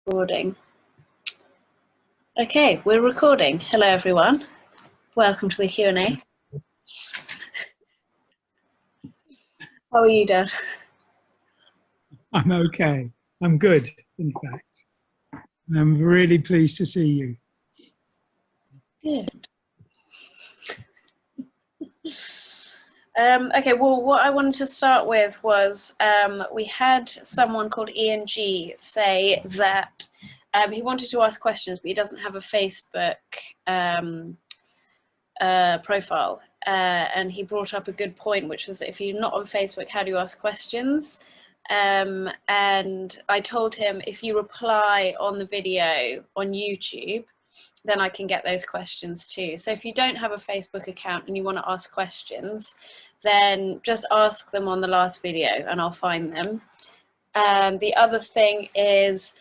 Recording. Okay, we're recording. Hello, everyone. Welcome to the Q&A. How are you, Dan? I'm okay. I'm good, in fact. I'm really pleased to see you. Good. Okay, well, what I wanted to start with was we had someone called Ian G say that he wanted to ask questions, but he doesn't have a Facebook profile. And he brought up a good point, which was if you're not on Facebook, how do you ask questions? And I told him if you reply on the video on YouTube, then I can get those questions too. So if you don't have a Facebook account and you want to ask questions, then just ask them on the last video and I'll find them. The other thing is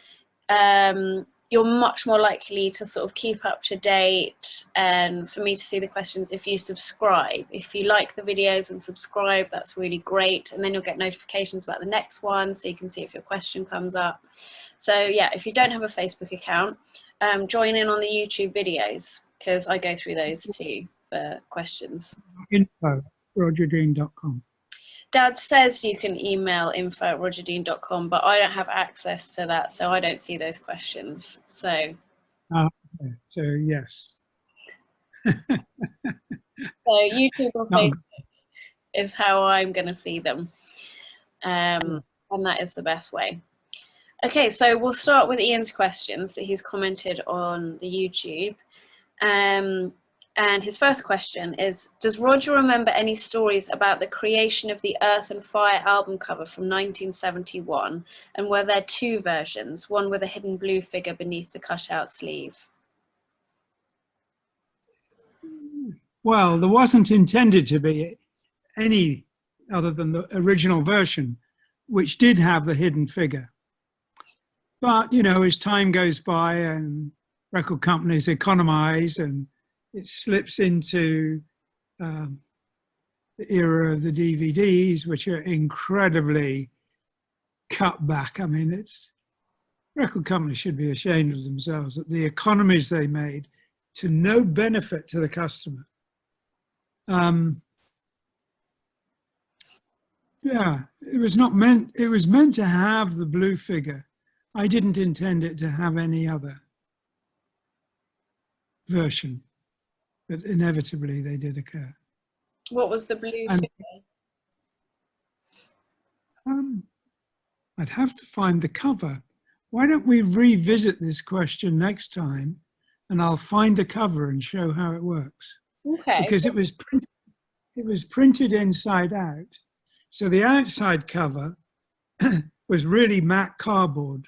you're much more likely to sort of keep up to date and for me to see the questions if you subscribe. If you like the videos and subscribe, that's really great, and then you'll get notifications about the next one so you can see if your question comes up. So yeah, if you don't have a Facebook account, join in on the YouTube videos because I go through those too for questions. info@rogerdean.com. Dad says you can email info@rogerdean.com, but I don't have access to that, so I don't see those questions. So, Okay. So yes. so YouTube or Facebook is how I'm going to see them, and that is the best way. Okay, so we'll start with Ian's questions that he's commented on the YouTube. And his first question is, does Roger remember any stories about the creation of the Earth and Fire album cover from 1971? And were there two versions, one with a hidden blue figure beneath the cutout sleeve? Well, there wasn't intended to be any other than the original version, which did have the hidden figure. But, you know, as time goes by and record companies economize and it slips into the era of the DVDs, which are incredibly cut back. I mean, record companies should be ashamed of themselves at the economies they made to no benefit to the customer. Yeah, it was meant to have the blue figure. I didn't intend it to have any other version, but inevitably they did occur. What was the blue figure? I'd have to find the cover. Why don't we revisit this question next time and I'll find the cover and show how it works. Okay. Because it was printed inside out. So the outside cover was really matte cardboard.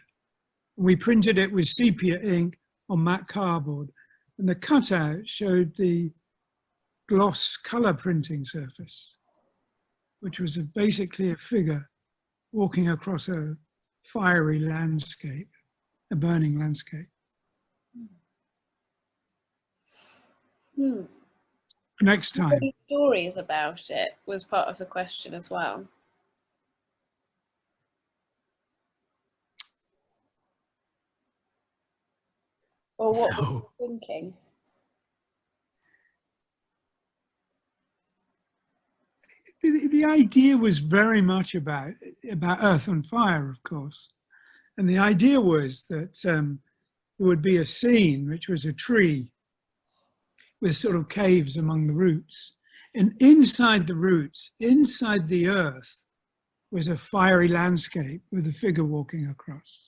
We printed it with sepia ink on matte cardboard. And the cutout showed the gloss color printing surface, which was basically a figure walking across a fiery landscape, a burning landscape. Next time. Stories about it was part of the question as well. Or what were you thinking? The idea was very much about Earth and Fire, of course. And the idea was that there would be a scene, which was a tree with sort of caves among the roots. And inside the roots, inside the earth, was a fiery landscape with a figure walking across.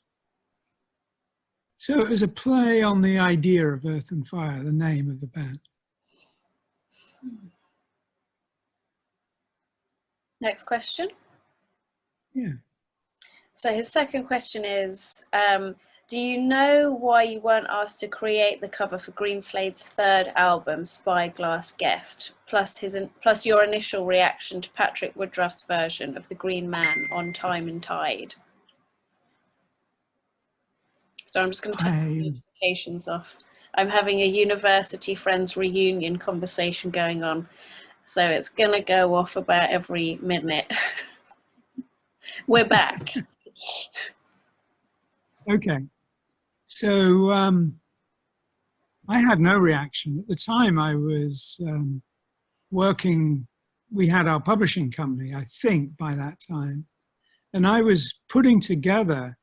So it was a play on the idea of Earth and Fire, the name of the band. Next question. Yeah. So his second question is, do you know why you weren't asked to create the cover for Greenslade's third album, Spyglass Guest, plus your initial reaction to Patrick Woodruff's version of The Green Man on Time and Tide? So I'm just going to take the notifications off. I'm having a university friends reunion conversation going on, so it's going to go off about every minute. We're back. Okay. So I had no reaction. At the time I was working, we had our publishing company, I think, by that time. And I was putting together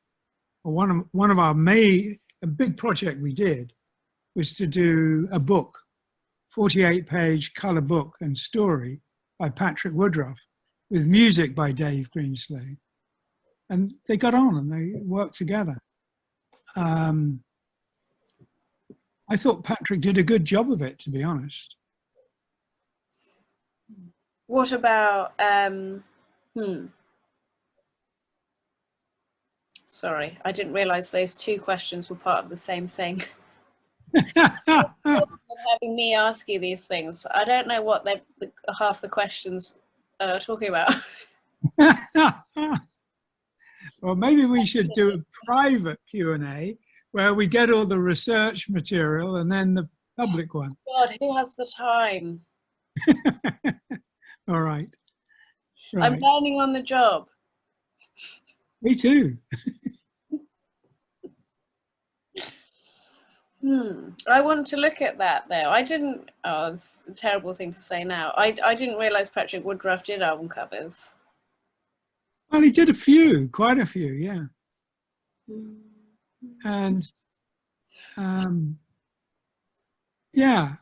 one of our a big project we did was to do a book, 48-page color book and story by Patrick Woodroffe with music by Dave Greenslade. And they got on and they worked together. I thought Patrick did a good job of it, to be honest. What about, sorry, I didn't realize those two questions were part of the same thing. Having me ask you these things, I don't know what half the questions are talking about. Well, maybe we should do a private Q&A where we get all the research material and then the public one. God, who has the time? All right. I'm learning on the job. Me too. I want to look at that though. I didn't, oh, it's a terrible thing to say now. I didn't realize Patrick Woodroffe did album covers. Well, he did a few, quite a few, yeah. And yeah.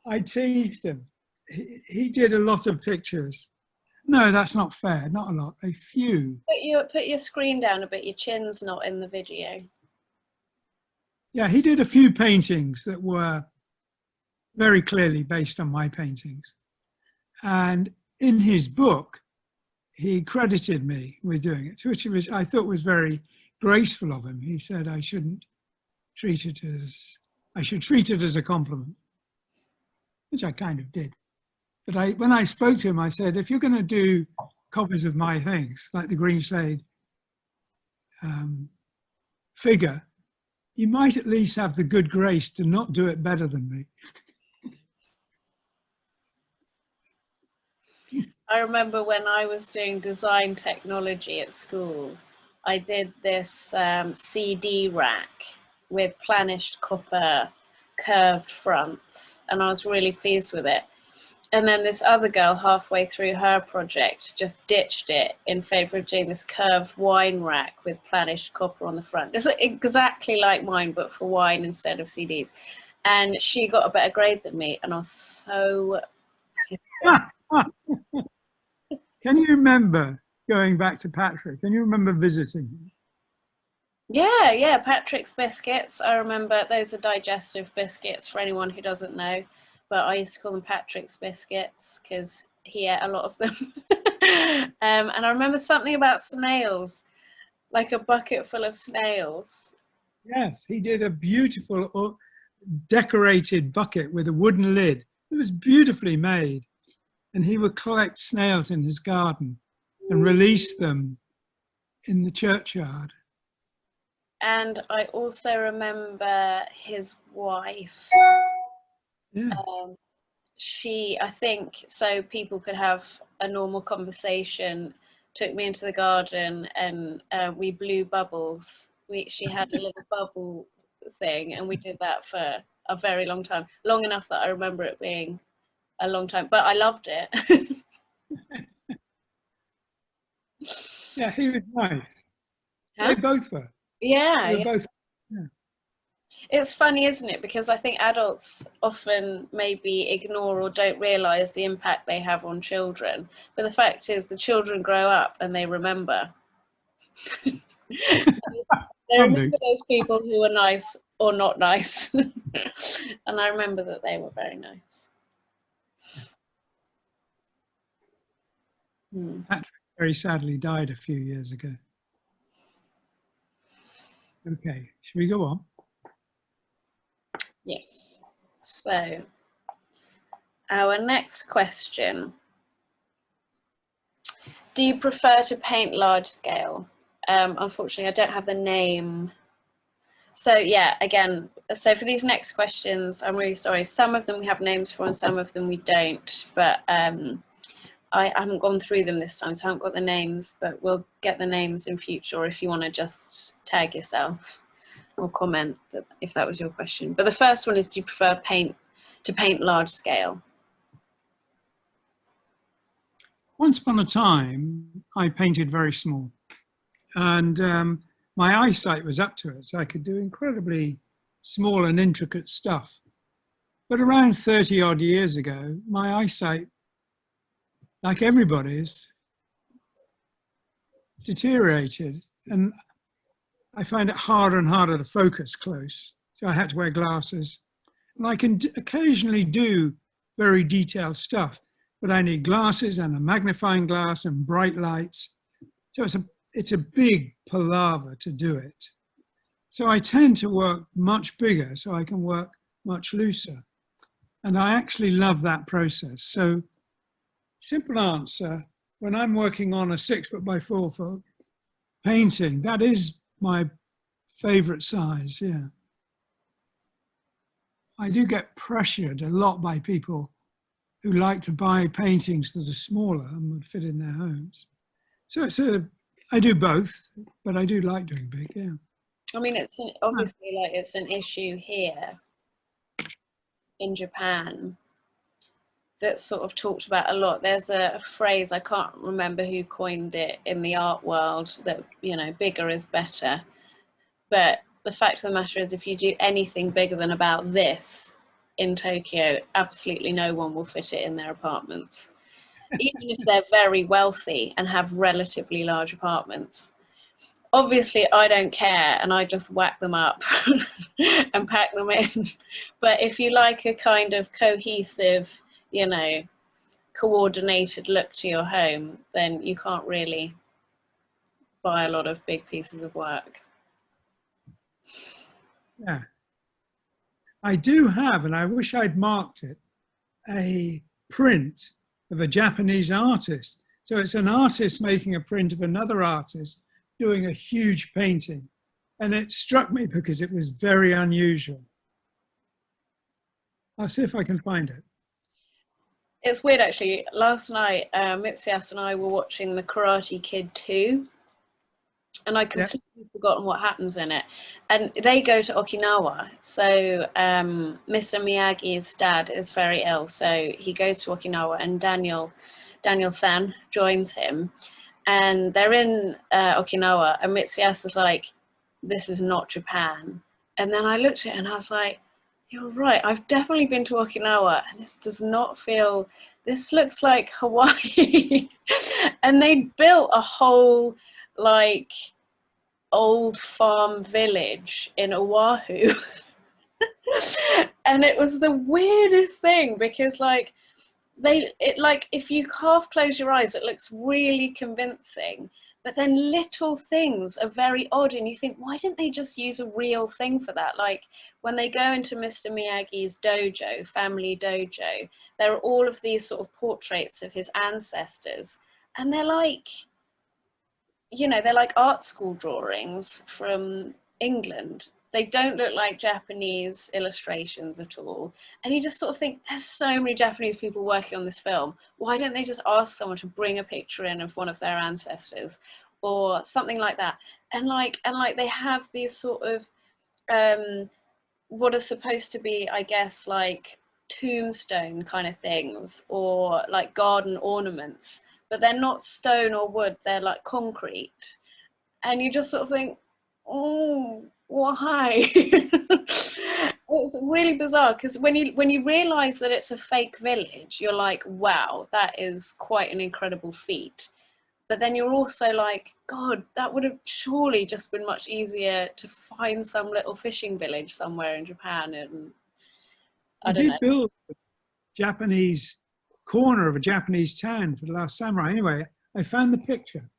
I teased him. He did a lot of pictures. No, that's not fair. Not a lot. A few. Put your screen down a bit. Your chin's not in the video. Yeah, he did a few paintings that were very clearly based on my paintings. And in his book, he credited me with doing it, which I thought was very graceful of him. He said I should treat it as a compliment, which I kind of did. But when I spoke to him, I said, if you're going to do copies of my things, like the Greenslade figure, you might at least have the good grace to not do it better than me. I remember when I was doing design technology at school, I did this CD rack with planished copper curved fronts, and I was really pleased with it. And then this other girl, halfway through her project, just ditched it in favor of doing this curved wine rack with planished copper on the front. It's exactly like mine, but for wine instead of CDs. And she got a better grade than me, and I was so Can you remember going back to Patrick? Can you remember visiting him? Yeah, Patrick's biscuits. I remember those are digestive biscuits for anyone who doesn't know. But I used to call them Patrick's biscuits because he ate a lot of them. And I remember something about snails, like a bucket full of snails. Yes, he did a beautiful decorated bucket with a wooden lid. It was beautifully made. And he would collect snails in his garden and release them in the churchyard. And I also remember his wife. Yes. I think, so people could have a normal conversation, took me into the garden and we blew bubbles. She had a little bubble thing and we did that for a very long time. Long enough that I remember it being a long time, but I loved it. Yeah, he was nice. Huh? They both were. Yeah. They were both. Yeah. It's funny, isn't it? Because I think adults often maybe ignore or don't realise the impact they have on children. But the fact is the children grow up and they remember. They remember those people who were nice or not nice. And I remember that they were very nice. Patrick very sadly died a few years ago. Okay, should we go on? Yes. So our next question. Do you prefer to paint large scale? Unfortunately, I don't have the name. So yeah, again, so for these next questions, I'm really sorry. Some of them we have names for and some of them we don't. But I haven't gone through them this time, so I haven't got the names, but we'll get the names in future, or if you want to just tag yourself or comment if that was your question. But the first one is, do you prefer to paint large scale? Once upon a time, I painted very small, and my eyesight was up to it, so I could do incredibly small and intricate stuff. But around 30 odd years ago, my eyesight, like everybody's, deteriorated, and I find it harder and harder to focus close. So I had to wear glasses. And I can occasionally do very detailed stuff, but I need glasses and a magnifying glass and bright lights. So it's a big palaver to do it. So I tend to work much bigger so I can work much looser. And I actually love that process. So simple answer, when I'm working on a 6 foot by 4 foot painting, that is my favorite size, yeah. I do get pressured a lot by people who like to buy paintings that are smaller and would fit in their homes. So I do both, but I do like doing big, yeah. I mean, obviously like it's an issue here in Japan that's sort of talked about a lot. There's a phrase, I can't remember who coined it in the art world, that, you know, bigger is better. But the fact of the matter is, if you do anything bigger than about this in Tokyo, absolutely no one will fit it in their apartments. Even if they're very wealthy and have relatively large apartments. Obviously, I don't care, and I just whack them up and pack them in. But if you like a kind of cohesive, you know, coordinated look to your home, then you can't really buy a lot of big pieces of work. Yeah. I do have, and I wish I'd marked it, a print of a Japanese artist. So it's an artist making a print of another artist doing a huge painting. And it struck me because it was very unusual. I'll see if I can find it. It's weird, actually. Last night, Mitsuas and I were watching The Karate Kid 2, and I completely forgotten what happens in it. And they go to Okinawa. So Mr. Miyagi's dad is very ill, so he goes to Okinawa, and Daniel-san joins him. And they're in Okinawa, and Mitsuas is like, this is not Japan. And then I looked at it and I was like, you're right, I've definitely been to Okinawa, and this does not feel, this looks like Hawaii. And they built a whole, like, old farm village in Oahu. And it was the weirdest thing, because like if you half close your eyes, it looks really convincing, but then little things are very odd, and you think, why didn't they just use a real thing for that? Like when they go into Mr. Miyagi's dojo, family dojo, there are all of these sort of portraits of his ancestors, and they're like, you know, they're like art school drawings from England. They don't look like Japanese illustrations at all. And you just sort of think, there's so many Japanese people working on this film. Why don't they just ask someone to bring a picture in of one of their ancestors or something like that? And like they have these sort of what are supposed to be, I guess, like tombstone kind of things, or like garden ornaments, but they're not stone or wood, they're like concrete. And you just sort of think, oh, why? It's really bizarre, because when you realize that it's a fake village, you're like, wow, that is quite an incredible feat. But then you're also like, God, that would have surely just been much easier to find some little fishing village somewhere in Japan. And I don't know. They did build a Japanese corner of a Japanese town for The Last Samurai. Anyway, I found the picture.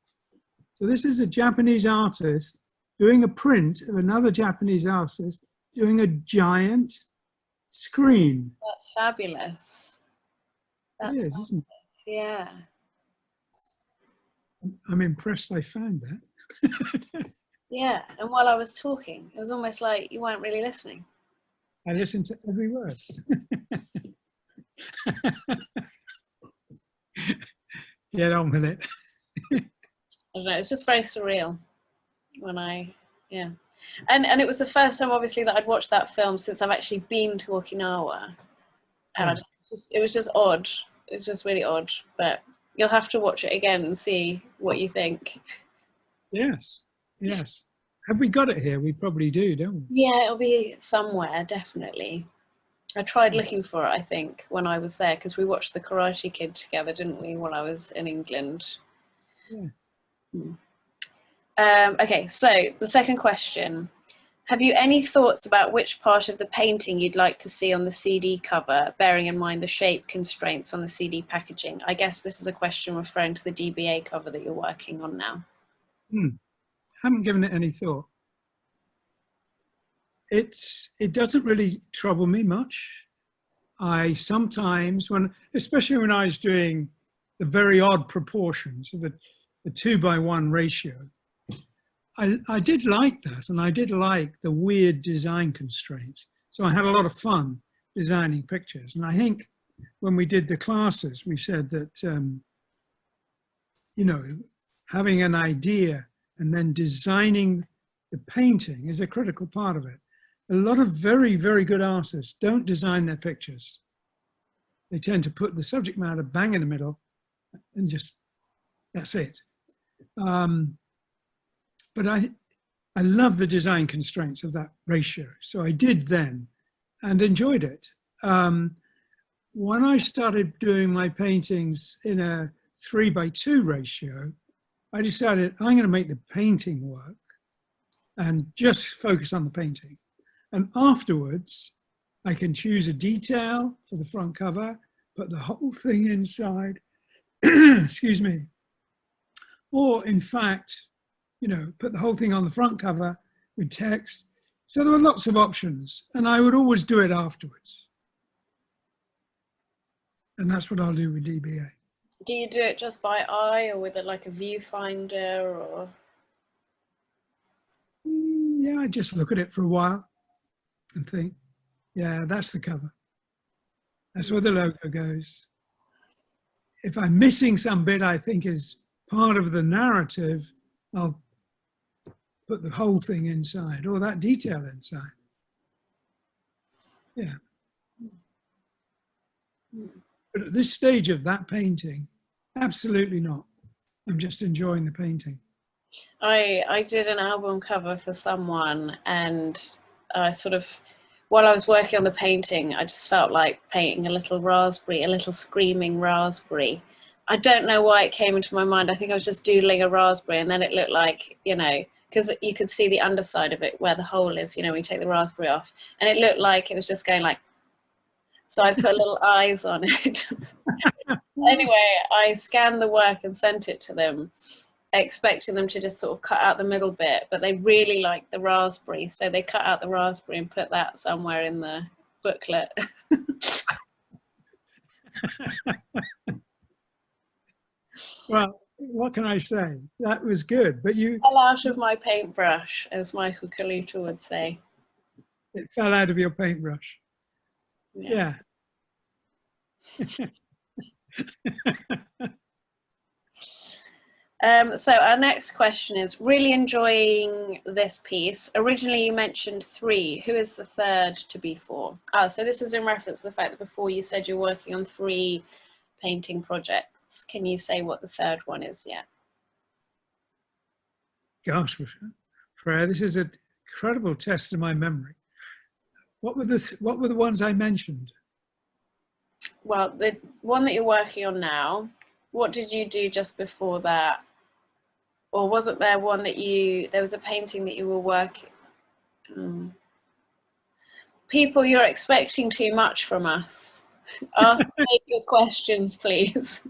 So this is a Japanese artist doing a print of another Japanese artist doing a giant screen. That's fabulous. It is, isn't it? Yeah. I'm impressed I found that. Yeah, and while I was talking, it was almost like you weren't really listening. I listened to every word. get on with it. I don't know, it's just very surreal when yeah. And it was the first time, obviously, that I'd watched that film since I've actually been to Okinawa. And it was just odd. It was just really odd. But you'll have to watch it again and see what you think. Yes, yes. Have we got it here? We probably do, don't we? Yeah, it'll be somewhere, definitely. I tried looking for it, I think, when I was there, because we watched The Karate Kid together, didn't we, when I was in England? Yeah. Okay, so the second question. Have you any thoughts about which part of the painting you'd like to see on the CD cover, bearing in mind the shape constraints on the CD packaging? I guess this is a question referring to the DBA cover that you're working on now. Haven't given it any thought. It doesn't really trouble me much. I sometimes, especially when I was doing the very odd proportions of the 2:1 ratio, I did like that, and I did like the weird design constraints. So I had a lot of fun designing pictures. And I think when we did the classes, we said that, you know, having an idea and then designing the painting is a critical part of it. A lot of very, very good artists don't design their pictures. They tend to put the subject matter bang in the middle and just, that's it. But I love the design constraints of that ratio. So I did then and enjoyed it. When I started doing my paintings in a 3:2 ratio, I decided I'm going to make the painting work and just focus on the painting. And afterwards, I can choose a detail for the front cover, put the whole thing inside, excuse me. Or in fact, you know, put the whole thing on the front cover with text. So there were lots of options, and I would always do it afterwards. And that's what I'll do with DBA. Do you do it just by eye or with like a viewfinder or? Yeah, I just look at it for a while and think, yeah, that's the cover. That's where the logo goes. If I'm missing some bit I think is part of the narrative, I'll put the whole thing inside or that detail inside. Yeah. But at this stage of that painting, absolutely not. I'm just enjoying the painting. I did an album cover for someone, and I sort of, while I was working on the painting, I just felt like painting a little raspberry, a little screaming raspberry. I don't know why it came into my mind. I think I was just doodling a raspberry, and then it looked like, you know, because you could see the underside of it where the hole is, you know, when you take the raspberry off, and it looked like it was just going like, so I put little eyes on it. Anyway, I scanned the work and sent it to them, expecting them to just sort of cut out the middle bit, but they really liked the raspberry, so they cut out the raspberry and put that somewhere in the booklet. Well, what can I say? That was good, but you Fell out of my paintbrush, as Michael Kaluta would say. It fell out of your paintbrush. Yeah. So our next question is, really enjoying this piece. Originally you mentioned 3. Who is the third to be for? So this is in reference to the fact that before you said you're working on 3 painting projects. Can you say what the third one is yet? Gosh, Freya, this is an incredible test of my memory. What were the ones I mentioned? Well, the one that you're working on now, what did you do just before that? Or wasn't there one that there was a painting that you were working? People, you're expecting too much from us. Ask your questions, please.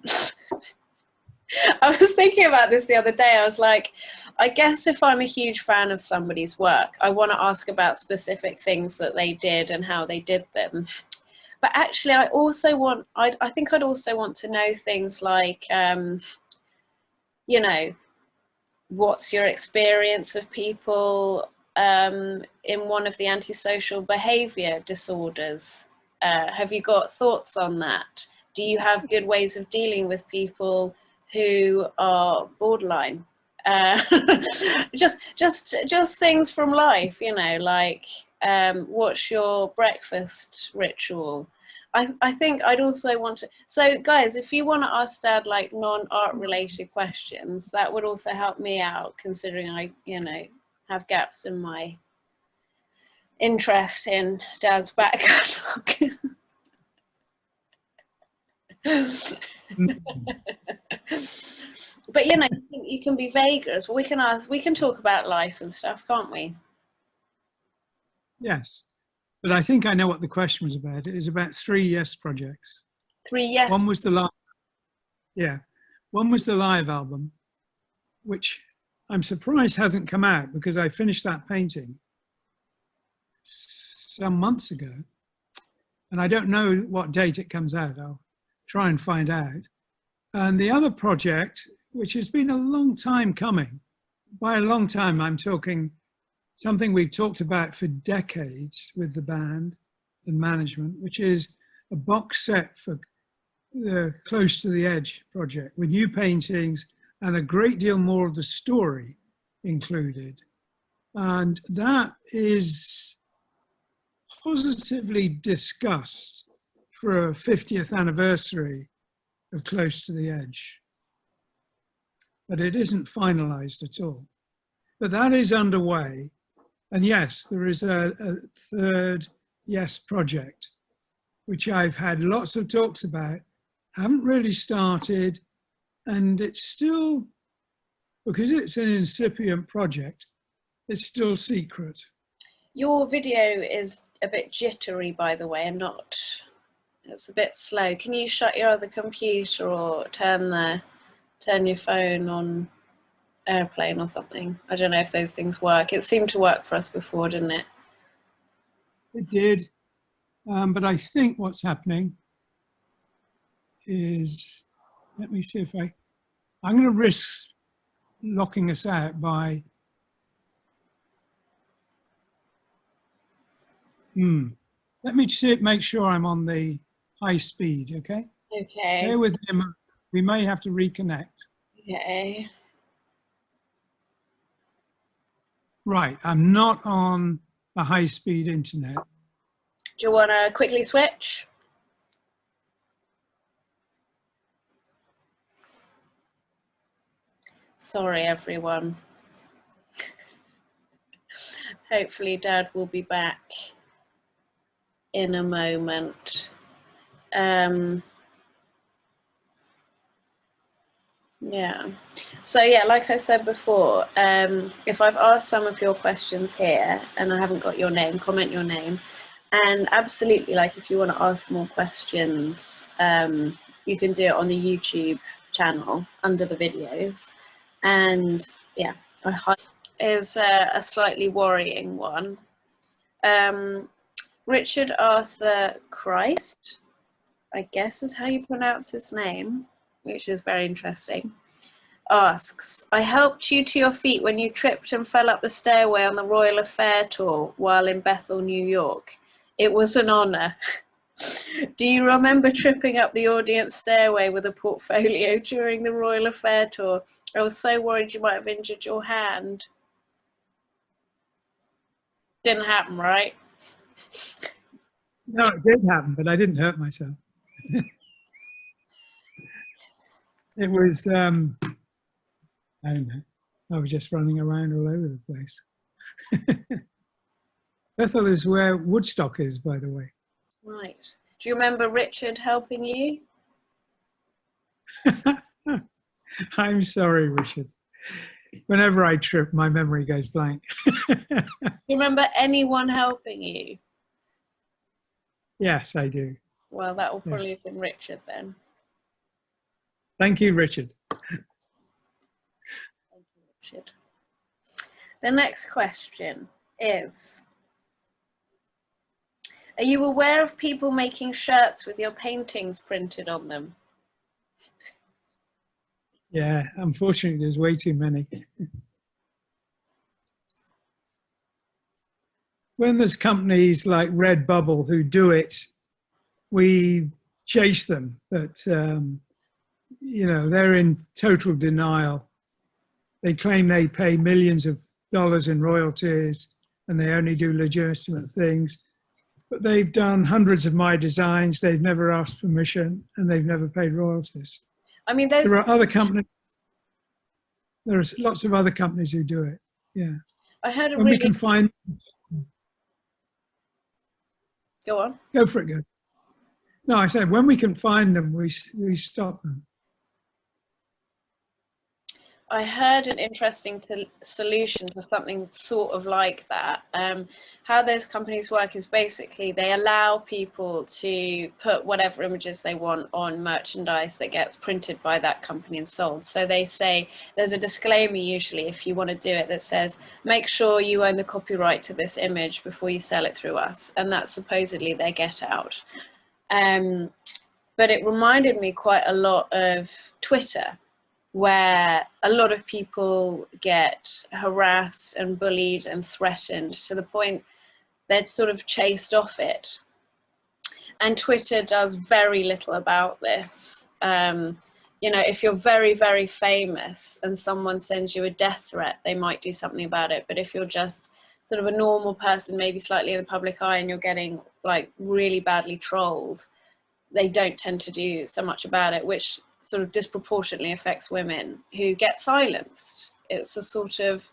I was thinking about this the other day. I was like, I guess if I'm a huge fan of somebody's work, I want to ask about specific things that they did and how they did them. But actually, I think I'd also want to know things like, you know, what's your experience of people in one of the antisocial behavior disorders? Have you got thoughts on that? Do you have good ways of dealing with people who are borderline. Just things from life, you know, like what's your breakfast ritual? I think I'd also want to, so guys, if you want to ask Dad like non-art related questions, that would also help me out, considering I, you know, have gaps in my interest in Dad's back catalogue. But you know, you can be vague as well. We can talk about life and stuff, can't we? Yes, but I think I know what the question was about. It was about 3 Yes projects. 3 Yes. One was the live, yeah, one was the live album, which I'm surprised hasn't come out because I finished that painting some months ago, and I don't know what date it comes out. I'll try and find out. And the other project, which has been a long time coming, by a long time I'm talking something we've talked about for decades with the band and management, which is a box set for the Close to the Edge project with new paintings and a great deal more of the story included. And that is positively discussed for a 50th anniversary of Close to the Edge. But it isn't finalized at all. But that is underway. And yes, there is a 3rd Yes project, which I've had lots of talks about, haven't really started, and it's still, because it's an incipient project, it's still secret. Your video is a bit jittery, by the way, and not, it's a bit slow. Can you shut your other computer or turn your phone on airplane or something? I don't know if those things work. It seemed to work for us before, didn't it? It did, but I think what's happening is, let me see if I'm going to risk locking us out by, let me make sure I'm on the high speed, okay? Okay. Bear with me, we may have to reconnect. Okay. Right, I'm not on a high-speed internet. Do you want to quickly switch? Sorry, everyone. Hopefully Dad will be back in a moment. Yeah. So yeah, like I said before, if I've asked some of your questions here and I haven't got your name, comment your name. And absolutely, like if you want to ask more questions, you can do it on the YouTube channel under the videos. And yeah, is a slightly worrying one. Richard Arthur Christ, I guess is how you pronounce his name, which is very interesting, asks, I helped you to your feet when you tripped and fell up the stairway on the Royal Affair tour while in Bethel, New York. It was an honor. Do you remember tripping up the audience stairway with a portfolio during the Royal Affair tour? I was so worried you might have injured your hand. Didn't happen, right? No, it did happen, but I didn't hurt myself. It was, I don't know, I was just running around all over the place. Bethel is where Woodstock is, by the way. Right. Do you remember Richard helping you? I'm sorry, Richard. Whenever I trip, my memory goes blank. Do you remember anyone helping you? Yes, I do. Well, that will probably have been Richard then. Thank you, Richard. Thank you, Richard. The next question is, are you aware of people making shirts with your paintings printed on them? Yeah, unfortunately, there's way too many. When there's companies like Redbubble who do it, we chase them. But you know, they're in total denial. They claim they pay millions of dollars in royalties and they only do legitimate things. But they've done hundreds of my designs. They've never asked permission and they've never paid royalties. I mean, there are other companies. There are lots of other companies who do it. Yeah. I heard when we can find. Go on. Go for it. Go. No, I said when we can find them, we stop them. I heard an interesting solution to something sort of like that. How those companies work is basically they allow people to put whatever images they want on merchandise that gets printed by that company and sold. So they say there's a disclaimer usually if you want to do it that says, make sure you own the copyright to this image before you sell it through us. And that's supposedly their get out. But it reminded me quite a lot of Twitter, where a lot of people get harassed and bullied and threatened to the point they're sort of chased off it. And Twitter does very little about this. You know, if you're very, very famous and someone sends you a death threat, they might do something about it. But if you're just sort of a normal person, maybe slightly in the public eye, and you're getting like really badly trolled, they don't tend to do so much about it, which sort of disproportionately affects women who get silenced. It's a sort of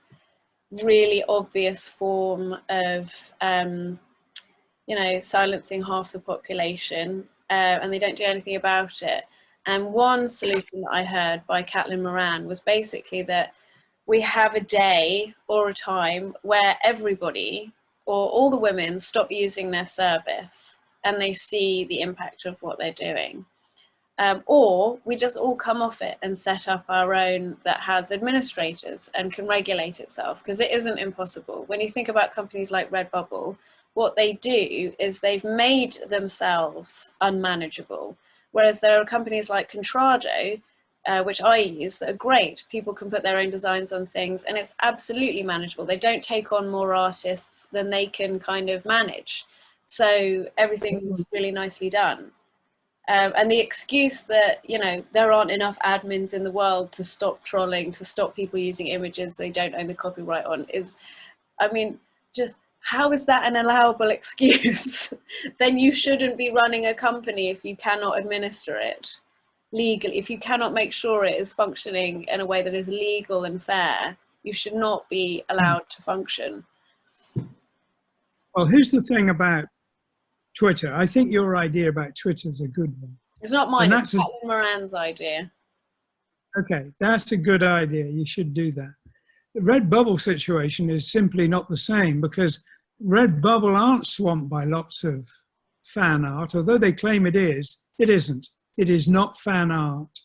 really obvious form of, you know, silencing half the population, and they don't do anything about it. And one solution that I heard by Caitlin Moran was basically that we have a day or a time where everybody or all the women stop using their service and they see the impact of what they're doing. Or we just all come off it and set up our own that has administrators and can regulate itself, because it isn't impossible. When you think about companies like Redbubble, what they do is they've made themselves unmanageable. Whereas there are companies like Contrado, which I use, that are great. People can put their own designs on things and it's absolutely manageable. They don't take on more artists than they can kind of manage. So everything's really nicely done. And the excuse that, you know, there aren't enough admins in the world to stop trolling, to stop people using images they don't own the copyright on is, I mean, just how is that an allowable excuse? Then you shouldn't be running a company if you cannot administer it legally. If you cannot make sure it is functioning in a way that is legal and fair, you should not be allowed to function. Well, here's the thing about Twitter. I think your idea about Twitter is a good one. It's not mine, it's Caitlin Moran's idea. Okay, that's a good idea. You should do that. The Redbubble situation is simply not the same, because Redbubble aren't swamped by lots of fan art. Although they claim it is, it isn't. It is not fan art.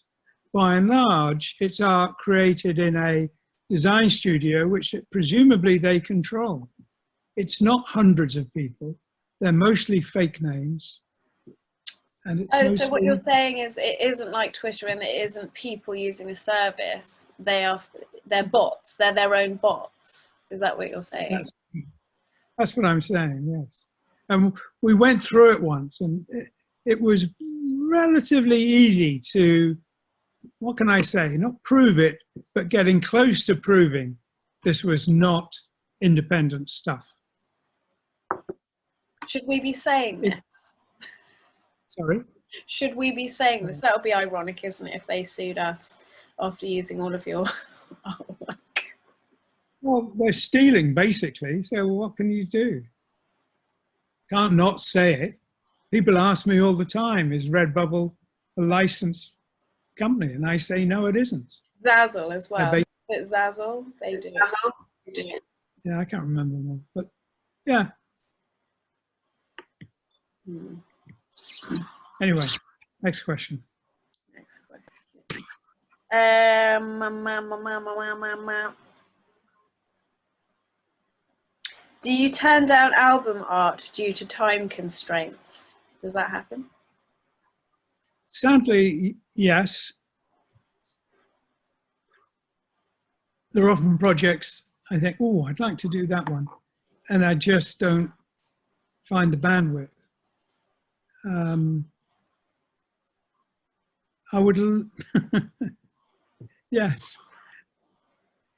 By and large, it's art created in a design studio, which presumably they control. It's not hundreds of people. They're mostly fake names. And it's so what you're saying is it isn't like Twitter, and it isn't people using a service. They're bots. They're their own bots. Is that what you're saying? That's what I'm saying, yes. And we went through it once, and it was relatively easy to, what can I say, not prove it, but getting close to proving this was not independent stuff. Should we be saying this? Sorry? Should we be saying this? That would be ironic, isn't it, if they sued us after using all of your artwork? Well, they're stealing, basically, so what can you do? Can't not say it. People ask me all the time, is Redbubble a licensed company? And I say, no, it isn't. Zazzle as well. Is it Zazzle? They do it. Yeah, I can't remember more, but yeah. Anyway, next question. Next question. Do you turn down album art due to time constraints? Does that happen? Sadly, yes. There are often projects I think, oh, I'd like to do that one, and I just don't find the bandwidth. I would, yes,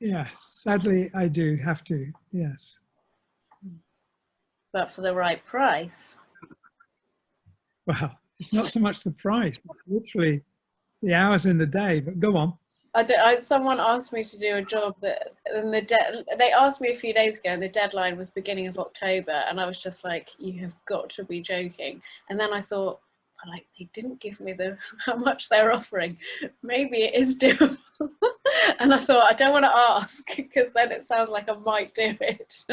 yes. Sadly, I do have to, yes. But for the right price. Well, it's not so much the price, literally the hours in the day, but go on. Someone asked me to do a job that, and they asked me a few days ago, and the deadline was beginning of October, and I was just like, "You have got to be joking." And then I thought, well, like, they didn't give me how much they're offering. Maybe it is doable. And I thought, I don't want to ask because then it sounds like I might do it.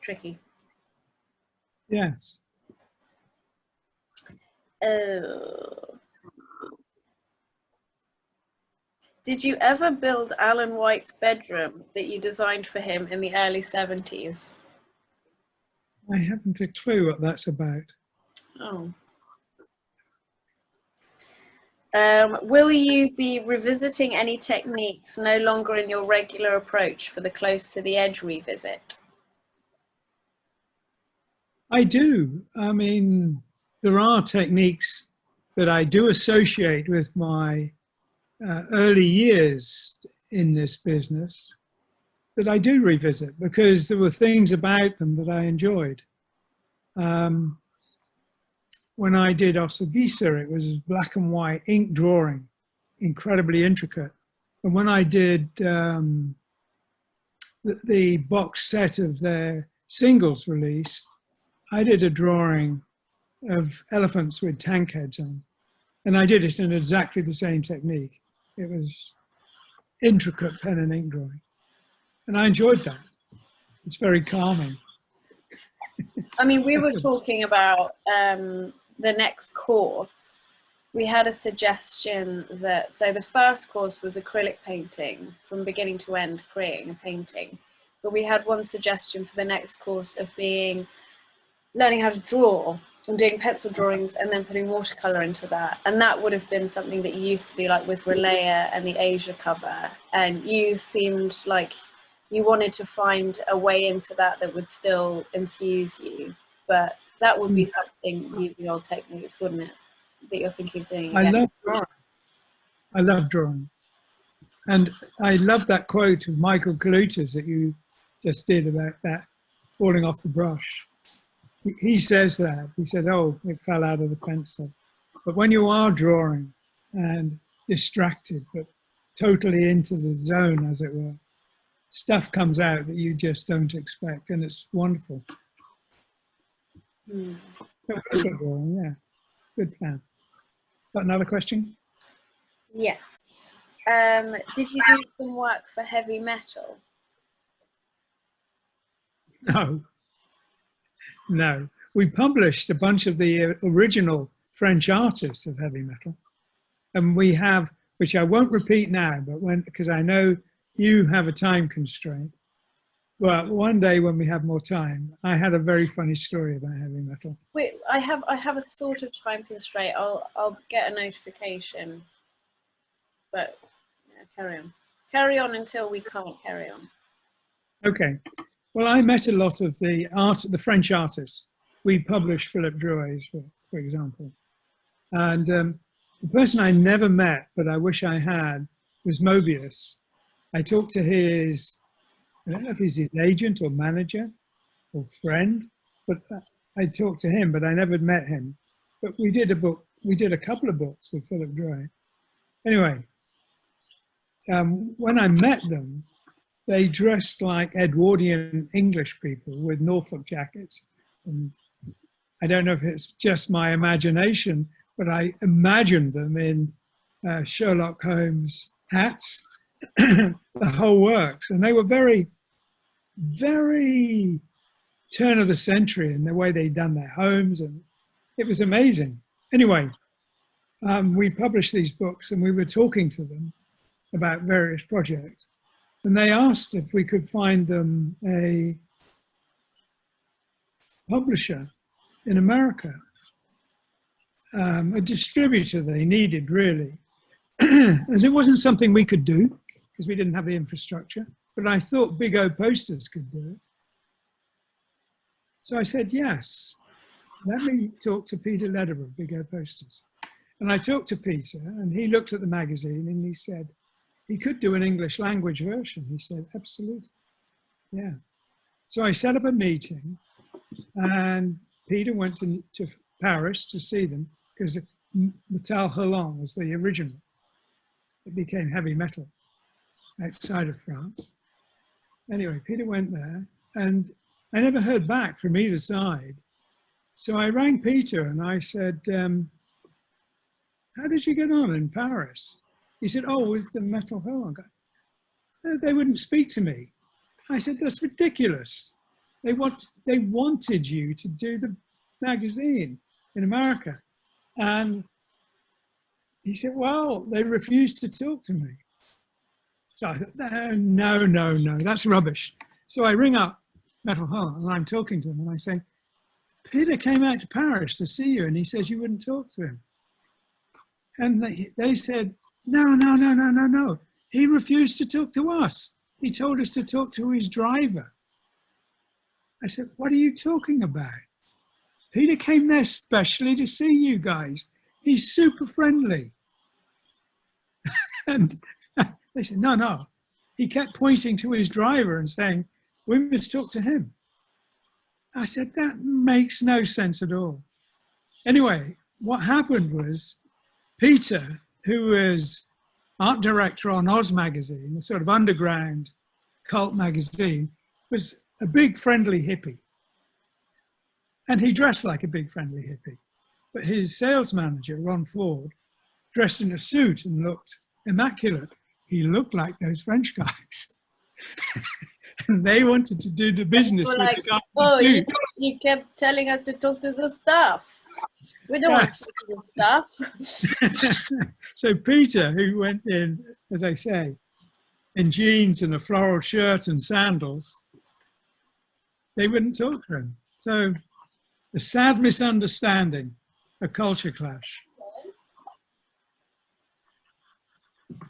Tricky. Yes. Did you ever build Alan White's bedroom that you designed for him in the early 70s? I haven't a clue what that's about. Oh. Will you be revisiting any techniques no longer in your regular approach for the close to the edge revisit? I do. I mean, there are techniques that I do associate with my early years in this business that I do revisit because there were things about them that I enjoyed. When I did Osogisa, it was black and white ink drawing, incredibly intricate. And when I did the box set of their singles release, I did a drawing of elephants with tank heads on. And I did it in exactly the same technique. It was intricate pen and ink drawing. And I enjoyed that. It's very calming. I mean, we were talking about the next course. We had a suggestion that, so the first course was acrylic painting from beginning to end, creating a painting. But we had one suggestion for the next course of learning how to draw and doing pencil drawings and then putting watercolor into that. And that would have been something that you used to do, like with Relaya and the Asia cover. And you seemed like you wanted to find a way into that would still infuse you. But that would be something using old techniques, wouldn't it? That you're thinking of doing again. I love drawing. I love drawing. And I love that quote of Michael Kalutas that you just did about that falling off the brush. He says that. He said, oh, it fell out of the pencil. But when you are drawing and distracted, but totally into the zone, as it were, stuff comes out that you just don't expect, and it's wonderful. So, drawing, yeah, good plan. Got another question? Yes. Did you do some work for heavy metal? No. We published a bunch of the original French artists of heavy metal. And we have, which I won't repeat now, but because I know you have a time constraint. Well, one day when we have more time, I had a very funny story about heavy metal. Wait, I have a sort of time constraint. I'll get a notification. But yeah, carry on. Carry on until we can't carry on. Okay. Well, I met a lot of the French artists. We published Philippe Drouet, for example. And the person I never met, but I wish I had, was Moebius. I talked to I don't know if he's his agent or manager or friend, but I talked to him, but I never met him. But we did a couple of books with Philippe Drouet. Anyway, when I met them, they dressed like Edwardian English people with Norfolk jackets. And I don't know if it's just my imagination, but I imagined them in Sherlock Holmes hats, the whole works. And they were very, very turn of the century in the way they'd done their homes. And it was amazing. Anyway, we published these books and we were talking to them about various projects. And they asked if we could find them a publisher in America, a distributor they needed, really. And it wasn't something we could do because we didn't have the infrastructure, but I thought Big O Posters could do it. So I said yes. let me talk to Peter Lederer, Big O Posters. And I talked to Peter, and he looked at the magazine and he said, he could do an English language version. He said, absolutely, yeah. So I set up a meeting, and Peter went to Paris to see them, because Metal Hurlant was the original. It became heavy metal outside of France. Anyway, Peter went there, and I never heard back from either side. So I rang Peter and I said, how did you get on in Paris? He said, oh, with the Metal Hurlant guy. They wouldn't speak to me. I said, that's ridiculous. They wanted you to do the magazine in America. And he said, well, they refused to talk to me. So I thought, no, that's rubbish. So I ring up Metal Hurlant and I'm talking to them and I say, Peter came out to Paris to see you and he says you wouldn't talk to him. And they said, no. He refused to talk to us. He told us to talk to his driver. I said, what are you talking about? Peter came there specially to see you guys. He's super friendly. And they said, no. He kept pointing to his driver and saying, we must talk to him. I said, that makes no sense at all. Anyway, what happened was Peter, who was art director on Oz magazine, a sort of underground cult magazine, was a big friendly hippie. And he dressed like a big friendly hippie. But his sales manager, Ron Ford, dressed in a suit and looked immaculate. He looked like those French guys. And they wanted to do the business with like, the guy in the suit. you kept telling us to talk to the staff. We don't want to talk to the staff. So Peter, who went in, as I say, in jeans and a floral shirt and sandals, they wouldn't talk to him. So a sad misunderstanding, a culture clash.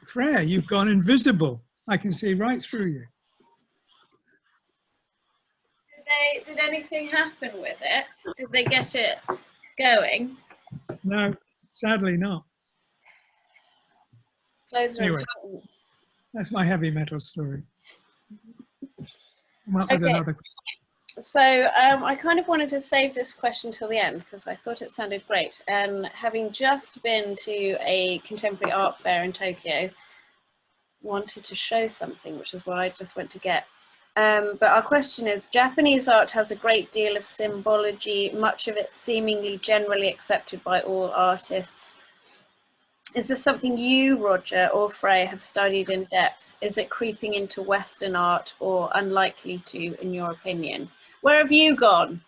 Freya, you've gone invisible. I can see right through you. Did anything happen with it? Did they get it going? No, sadly not. Clothes are Anyway, important. that's my heavy metal story. Okay. So I kind of wanted to save this question till the end because I thought it sounded great. And having just been to a contemporary art fair in Tokyo, wanted to show something, which is what I just went to get. But our question is, Japanese art has a great deal of symbology, much of it seemingly generally accepted by all artists. Is this something you, Roger, or Frey have studied in depth? Is it creeping into Western art or unlikely to, in your opinion? Where have you gone?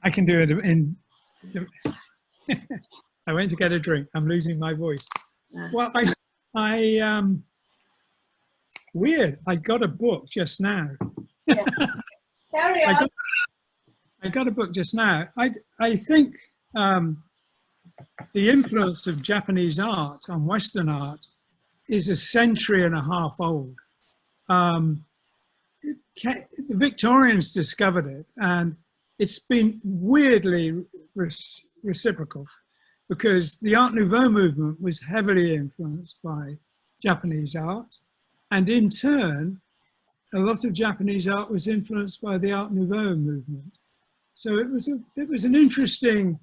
I can do it in... I went to get a drink. I'm losing my voice. Well, weird. I got a book just now. Yeah. Carry on. I got a book just now. I think the influence of Japanese art on Western art is a century and a half old. The Victorians discovered it, and it's been weirdly reciprocal because the Art Nouveau movement was heavily influenced by Japanese art. And in turn, a lot of Japanese art was influenced by the Art Nouveau movement. So it was an interesting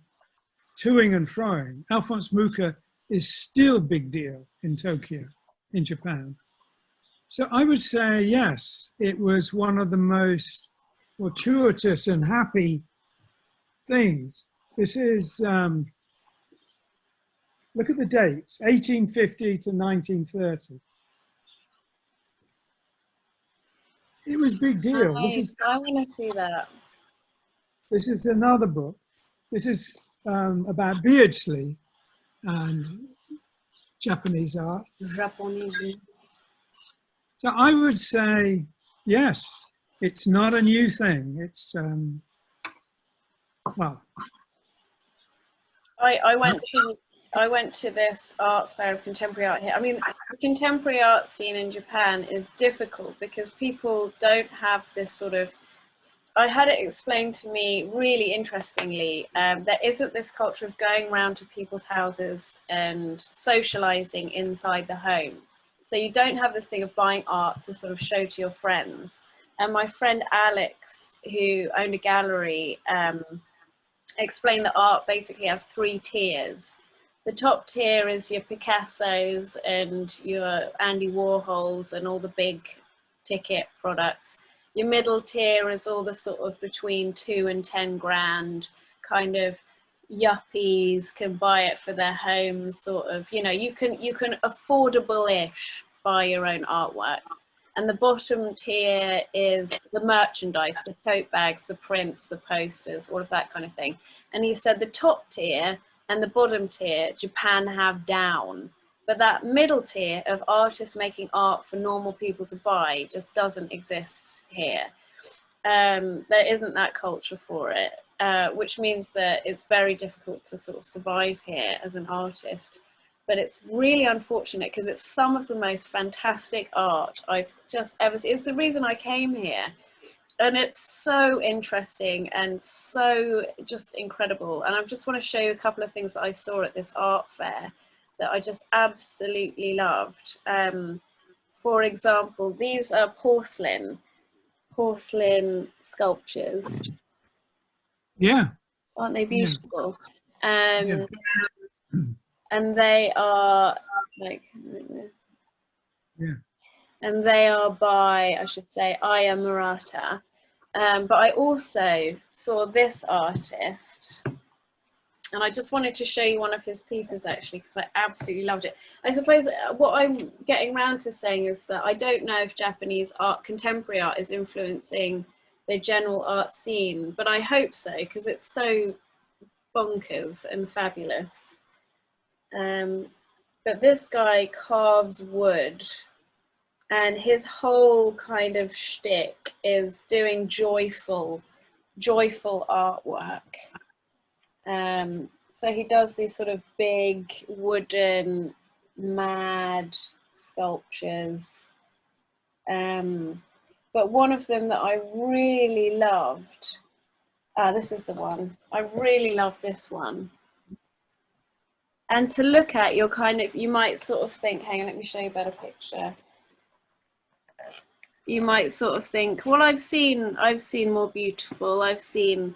toing and froing. Alphonse Mucha is still a big deal in Tokyo, in Japan. So I would say, yes, it was one of the most fortuitous and happy things. This is, look at the dates, 1850 to 1930. It was a big deal. Nice. I want to see that. This is another book. This is about Beardsley and Japanese art. Japanese. So I would say, yes, it's not a new thing. It's, well. I went to this art fair of contemporary art here. I mean, the contemporary art scene in Japan is difficult because people don't have this sort of I had it explained to me really interestingly. There isn't this culture of going around to people's houses and socializing inside the home. So you don't have this thing of buying art to sort of show to your friends. And my friend Alex, who owned a gallery, explained that art basically has 3 tiers. The top tier is your Picassos and your Andy Warhols and all the big ticket products. Your middle tier is all the sort of between 2 and 10 grand kind of yuppies can buy it for their homes, sort of, you know, you can affordable-ish buy your own artwork. And the bottom tier is the merchandise, the tote bags, the prints, the posters, all of that kind of thing. And he said the top tier and the bottom tier, Japan have down. But that middle tier of artists making art for normal people to buy just doesn't exist here. There isn't that culture for it, which means that it's very difficult to sort of survive here as an artist. But it's really unfortunate because it's some of the most fantastic art I've just ever seen. It's the reason I came here. And it's so interesting and so just incredible. And I just want to show you a couple of things that I saw at this art fair that I just absolutely loved. For example, these are porcelain sculptures. Yeah. Aren't they beautiful? Yeah. And they are like, yeah. And they are by, I should say, Aya Murata. But I also saw this artist, and I just wanted to show you one of his pieces actually, because I absolutely loved it. I suppose what I'm getting around to saying is that I don't know if Japanese art, contemporary art, is influencing the general art scene, but I hope so, because it's so bonkers and fabulous. But this guy carves wood, and his whole kind of shtick is doing joyful artwork. So he does these sort of big wooden mad sculptures. But one of them that I really loved, this is the one. I really love this one. And to look at, you're kind of, you might sort of think, hang on, let me show you a better picture. You might sort of think, well, I've seen more beautiful, I've seen,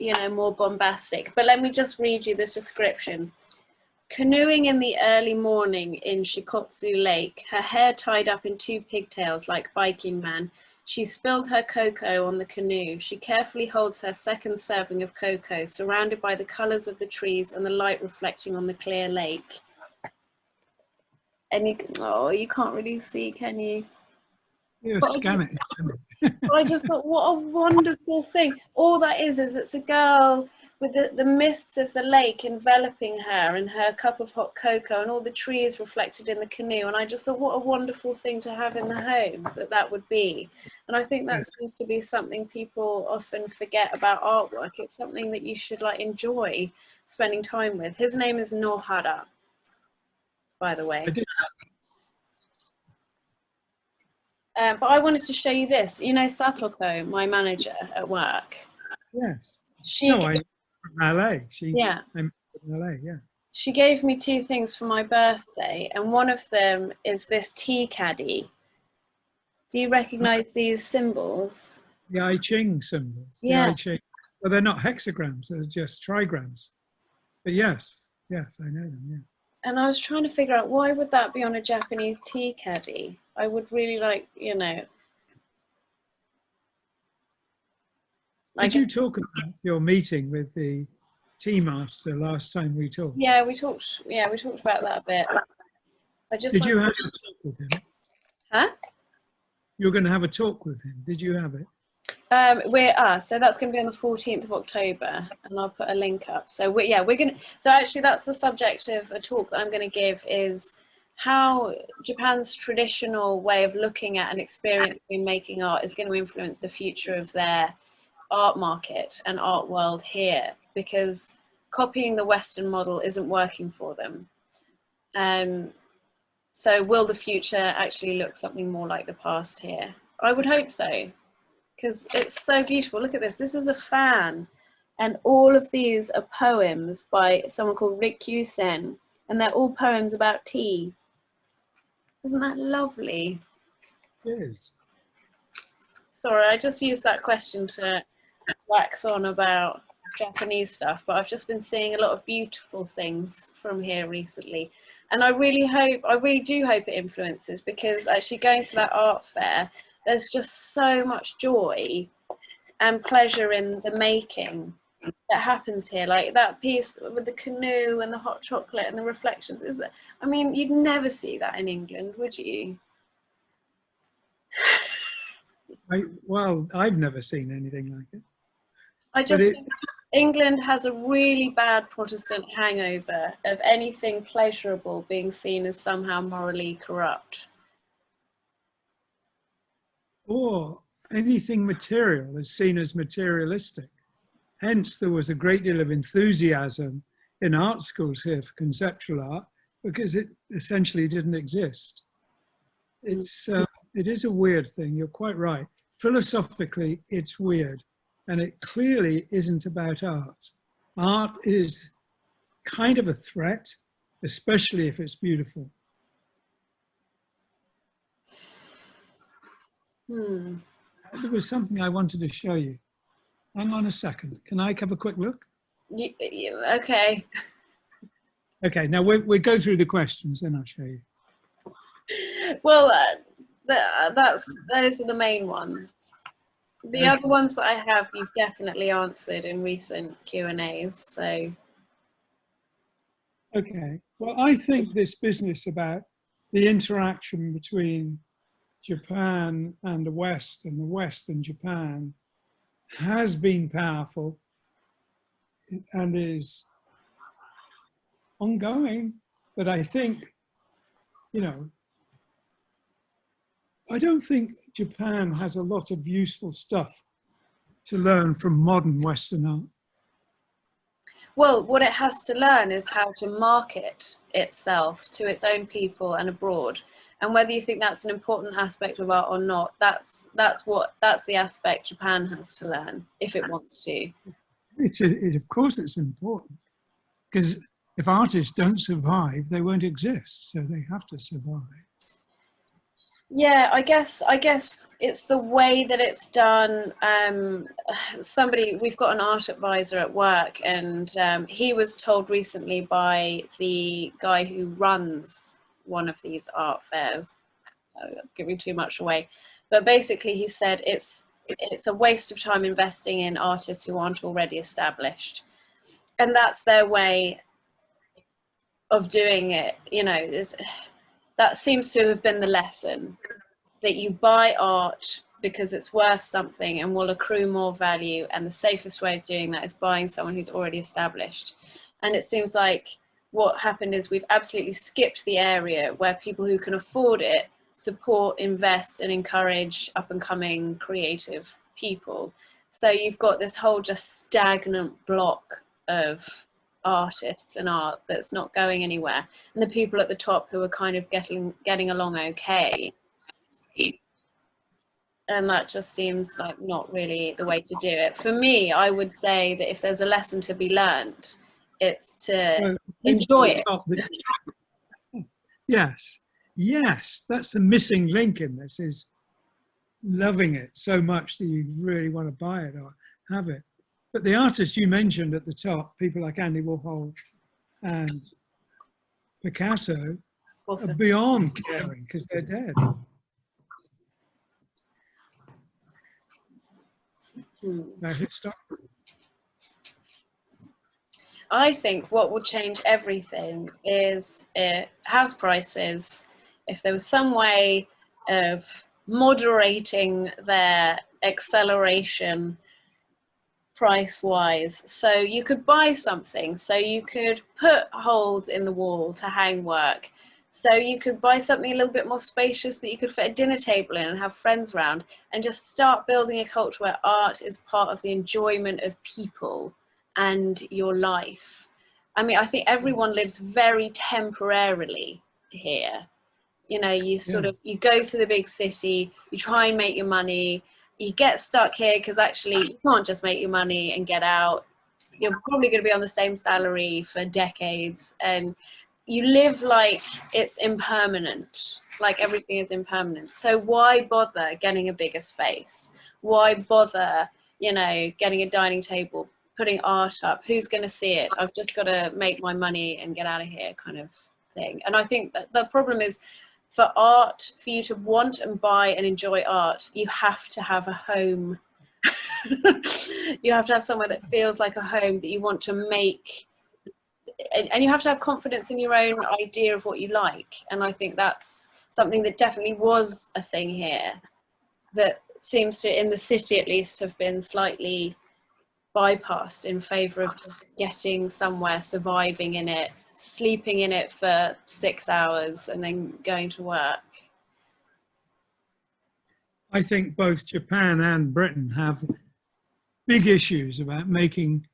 you know, more bombastic, but let me just read you this description. Canoeing in the early morning in Shikotsu Lake, her hair tied up in 2 pigtails like biking man, she spilled her cocoa on the canoe. She carefully holds her second serving of cocoa, surrounded by the colors of the trees and the light reflecting on the clear lake. And you can't really see, can you? Yeah, scan it. I just thought, what a wonderful thing. All that is it's a girl with the mists of the lake enveloping her and her cup of hot cocoa and all the trees reflected in the canoe. And I just thought, what a wonderful thing to have in the home that would be. And I think that seems to be something people often forget about artwork. It's something that you should like enjoy spending time with. His name is Nohara, by the way. But I wanted to show you this. You know Satoko, my manager at work? Yes. I'm from LA. Yeah. I'm from LA, yeah. She gave me 2 things for my birthday, and one of them is this tea caddy. Do you recognize these symbols? The I Ching symbols. Yeah. The I Ching. Well, they're not hexagrams, they're just trigrams. But yes, I know them, yeah. And I was trying to figure out, why would that be on a Japanese tea caddy? I would really like, you know. Did you talk about your meeting with the tea master last time we talked? Yeah, we talked about that a bit. Did you have a talk with him? Huh? You were going to have a talk with him. Did you have it? So that's going to be on the 14th of October, and I'll put a link up. So so actually that's the subject of a talk that I'm going to give, is how Japan's traditional way of looking at and experiencing making art is going to influence the future of their art market and art world here, because copying the Western model isn't working for them. So will the future actually look something more like the past here? I would hope so. because it's so beautiful. Look at this. This is a fan, and all of these are poems by someone called Rick Yusen, and they're all poems about tea. Isn't that lovely? It is. Sorry, I just used that question to wax on about Japanese stuff, but I've just been seeing a lot of beautiful things from here recently. And I really do hope it influences, because actually going to that art fair, there's just so much joy and pleasure in the making that happens here. Like that piece with the canoe and the hot chocolate and the reflections, is that, I mean, you'd never see that in England, would you? Well, I've never seen anything like it. I just think England has a really bad Protestant hangover of anything pleasurable being seen as somehow morally corrupt. Or anything material is seen as materialistic. Hence, there was a great deal of enthusiasm in art schools here for conceptual art, because it essentially didn't exist. It is a weird thing, you're quite right. Philosophically, it's weird, and it clearly isn't about art. Art is kind of a threat, especially if it's beautiful. There was something I wanted to show you. Hang on a second. Can I have a quick look? Okay. Okay, now we'll go through the questions, then I'll show you. Well, those are the main ones. The other ones that I have, you've definitely answered in recent Q&As, so. Okay, well, I think this business about the interaction between Japan and the West and Japan has been powerful and is ongoing, but I think, you know, I don't think Japan has a lot of useful stuff to learn from modern Western art. Well, what it has to learn is how to market itself to its own people and abroad. And whether you think that's an important aspect of art or not, that's the aspect Japan has to learn if it wants to. Of course it's important, because if artists don't survive, they won't exist. So they have to survive. Yeah, I guess it's the way that it's done. We've got an art advisor at work, and he was told recently by the guy who runs one of these art fairs, giving too much away, but basically he said it's a waste of time investing in artists who aren't already established, and that's their way of doing it. You know, that seems to have been the lesson, that you buy art because it's worth something and will accrue more value, and the safest way of doing that is buying someone who's already established. And it seems like what happened is we've absolutely skipped the area where people who can afford it support, invest and encourage up and coming creative people. So you've got this whole just stagnant block of artists and art that's not going anywhere, and the people at the top who are kind of getting along okay, and that just seems like not really the way to do it. For me, I would say that if there's a lesson to be learned, it's to enjoy it. Yes, that's the missing link in this, is loving it so much that you really want to buy it or have it. But the artists you mentioned at the top, people like Andy Warhol and Picasso, are beyond caring because they're dead. Now hit stop. I think what will change everything is house prices. If there was some way of moderating their acceleration price-wise, so you could buy something, so you could put holes in the wall to hang work, so you could buy something a little bit more spacious that you could fit a dinner table in and have friends around, and just start building a culture where art is part of the enjoyment of people and your life. I mean, I think everyone lives very temporarily here. You know, you sort of, you go to the big city, you try and make your money, you get stuck here because actually you can't just make your money and get out. You're probably going to be on the same salary for decades, and you live like it's impermanent, like everything is impermanent. So why bother getting a bigger space? Why bother, you know, getting a dining table, putting art up? Who's going to see it? I've just got to make my money and get out of here, kind of thing. And I think that the problem is, for art, for you to want and buy and enjoy art, you have to have a home. You have to have somewhere that feels like a home, that you want to make, and you have to have confidence in your own idea of what you like. And I think that's something that definitely was a thing here, that seems to, in the city at least, have been slightly bypassed in favor of just getting somewhere, surviving in it, sleeping in it for 6 hours, and then going to work. I think both Japan and Britain have big issues about making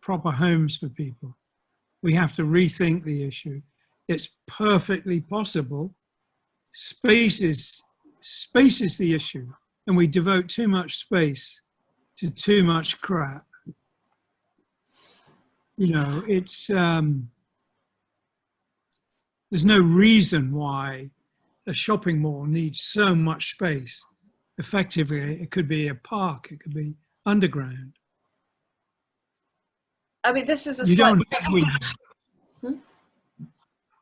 proper homes for people. We have to rethink the issue. It's perfectly possible. Space is the issue, and we devote too much space to too much crap. You know, it's there's no reason why a shopping mall needs so much space. Effectively, it could be a park, it could be underground. I mean, this is a You slight... don't need windows.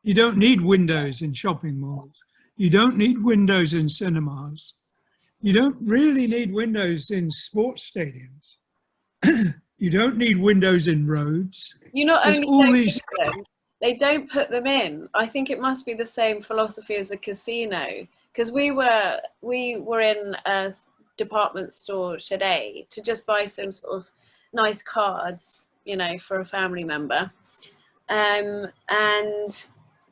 You don't need windows in shopping malls. You don't need windows in cinemas. You don't really need windows in sports stadiums. You don't need windows in roads. You not There's only all don't these... need them, they don't put them in. I think it must be the same philosophy as a casino, because we were in a department store today to just buy some sort of nice cards, you know, for a family member, and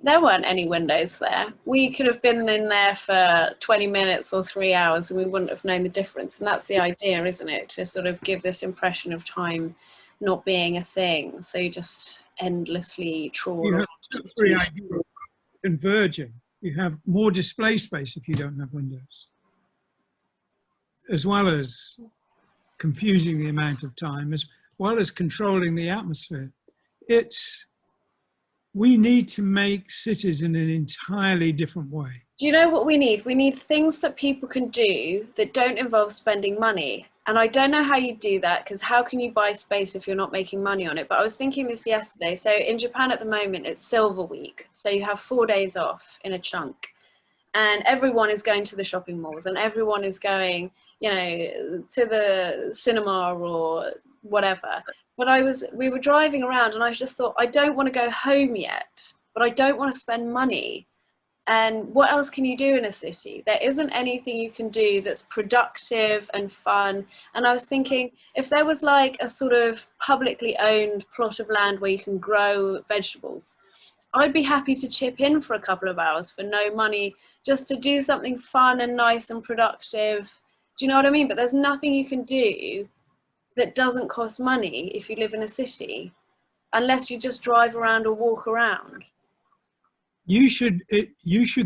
there weren't any windows there. We could have been in there for 20 minutes or 3 hours and we wouldn't have known the difference. And that's the idea, isn't it? To sort of give this impression of time not being a thing. So you just endlessly trawl. You have three ideas converging. You have more display space if you don't have windows, as well as confusing the amount of time, as well as controlling the atmosphere. We need to make cities in an entirely different way. Do you know what we need? We need things that people can do that don't involve spending money. And I don't know how you do that, because how can you buy space if you're not making money on it? But I was thinking this yesterday. So in Japan at the moment, it's Silver Week. So you have 4 days off in a chunk. And everyone is going to the shopping malls, and everyone is going, you know, to the cinema or whatever. But we were driving around and I just thought, I don't want to go home yet, but I don't want to spend money. And what else can you do in a city? There isn't anything you can do that's productive and fun. And I was thinking, if there was like a sort of publicly owned plot of land where you can grow vegetables, I'd be happy to chip in for a couple of hours for no money, just to do something fun and nice and productive. Do you know what I mean? But there's nothing you can do that doesn't cost money if you live in a city, unless you just drive around or walk around. You should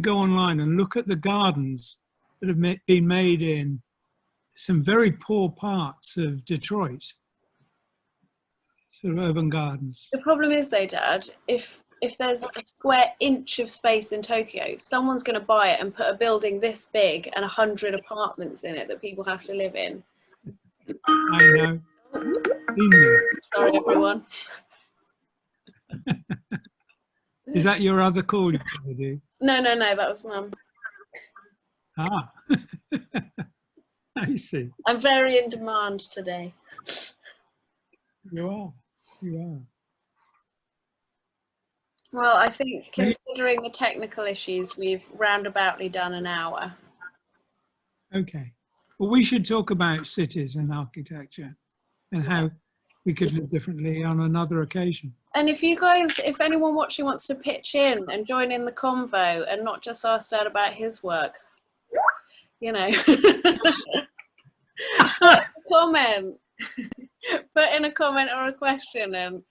go online and look at the gardens that have been made in some very poor parts of Detroit, sort of urban gardens. The problem is though, Dad, if there's a square inch of space in Tokyo, someone's going to buy it and put a building this big and 100 apartments in it that people have to live in. I know. Sorry, everyone. Is that your other call you're going to do? No, that was Mum. Ah, I see. I'm very in demand today. You are. Well, I think considering the technical issues, we've roundaboutly done an hour. Okay. Well, we should talk about cities and architecture and how we could live differently on another occasion. And if anyone watching wants to pitch in and join in the convo and not just ask Dad about his work, you know, comment, put in a comment or a question and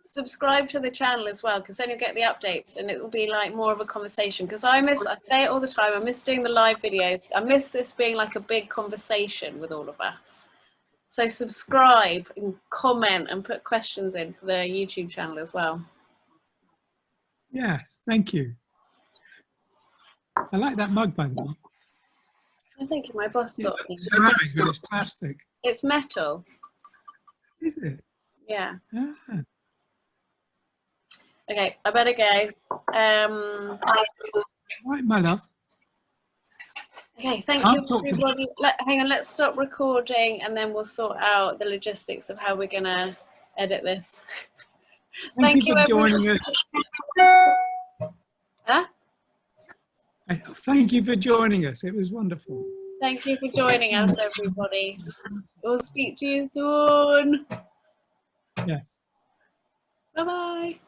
subscribe to the channel as well, because then you'll get the updates and it will be like more of a conversation. Because I say it all the time, I miss doing the live videos. I miss this being like a big conversation with all of us. So subscribe and comment and put questions in for the YouTube channel as well. Yes, thank you. I like that mug, by the way. I think my boss got me. Ceramic, but it's plastic. It's metal. Is it? Yeah. Ah. Okay, I better go. Right, my love. Okay, thank I'll you talk to everybody. Hang on, let's stop recording and then we'll sort out the logistics of how we're gonna edit this. Thank you for everyone. joining us. Huh? Thank you for joining us. It was wonderful. Thank you for joining us, everybody. We'll speak to you soon. Yes. Bye-bye.